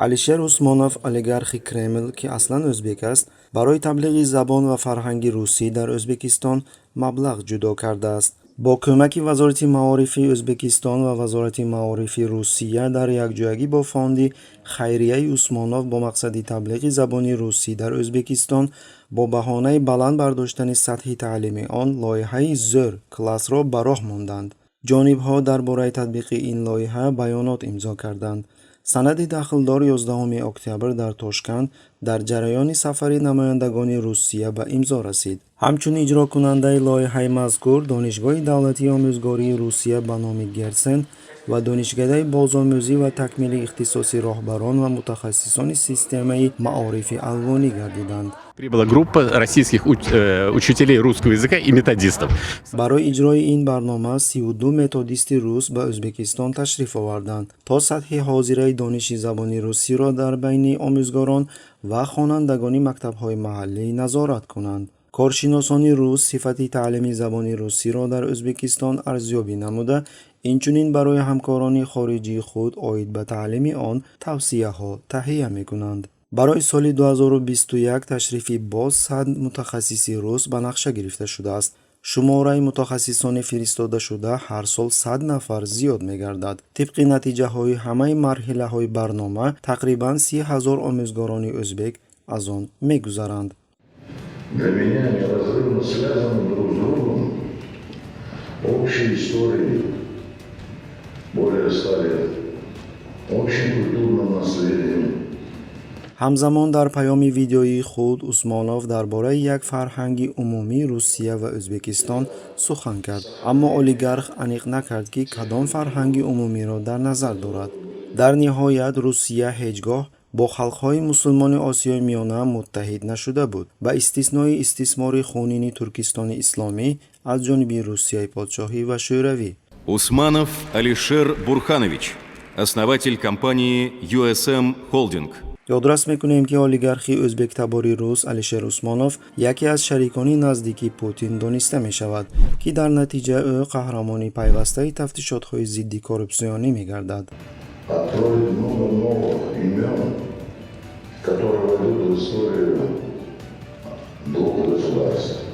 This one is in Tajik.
алишер усмонов, олигархи Кремл, ки аслан o'zbek аст, барои таблиғи забон ва фарҳанги русӣ дар O'zbekiston маблағ ҷудо кардааст. бо кӯмаки Вазорати маорифи O'zbekiston ва Вазорати маорифи Русия дар якҷоягӣ бо фонди хайрияи Усмонов бо мақсади таблиғи забони русӣ дар O'zbekiston бо баҳонаи баланд бардоштани сатҳи таълими он лоиҳаи зӯр классро ба роҳ монданд. ҷонибҳо дар бораи татбиқи ин лоиҳа баёнот имзо карданд. санади дахлдор 11 октябр дар Тошканд дар ҷараёни сафари намояндагони Русия ба имзо расид. ҳамчун иҷрокунандаи лоиҳаи мазкур Донишгоҳи давлатии омӯзгории Русия ба номи Герсен ва Донишкадаи бозомӯзӣ ва такмили ихтисоси роҳбарон ва мутахассисони системаи маорифи алвонӣ гардиданд. Прибыла группа российских учителей русского языка и методистов. барои иҷрои ин барнома 32 методисти рус ба O'zbekiston ташриф оварданд то сатҳи ҳозираи дониши забони русиро дар байни омӯзгорон ва хонандагони мактабҳои маҳаллӣ назорат кунанд. коршиносони рус сифати таълими забони русиро дар O'zbekiston арзёбӣ намуда, инчунин барои ҳамкорони хориҷии худ оид ба таълими он тавсияҳо таҳия мекунанд. барои соли 2021 ташрифи боз 100 мутахассиси рус ба нақша гирифта шудааст. шумораи мутахассисони фиристодашуда ҳар сол 100 нафар зиёд мегардад. тибқи натиҷаҳои ҳамаи марҳилаҳои барнома тақрибан 30 000 омӯзгорони o'zbek аз он мегузаранд. Для меня неразрывно связаны друг с другом общие истории, более 100 лет, общим культурным наследием. ҳамзамон дар паёми видеои худ Усмонов дар бораи як фарҳанги умумии Русия ва O'zbekiston сухан кард, аммо олигарх аниқ накард ки кадом фарҳанги умумиро дар назар дорад. дар ниҳоят Русия ҳеҷ гоҳ бо халқҳои мусулмони Осиёи Миёна муттаҳид нашуда буд, ба истиснои истисмори хунини Туркистони Исломӣ аз ҷониби Русияи подшоҳӣ ва шӯравӣ. Усманов Алишер Бурханович, основатель компании USM Holding. ёдрас мекунем ки олигархи o'zbektabori рус Алишер Усмонов яке аз шарикони наздики Путин дониста мешавад, ки дар натиҷа ӯ қаҳрамони пайвастаи тафтишотҳои зидди коррупсионӣ мегардад. Откроет много новых имен, которые войдут в историю двух государств.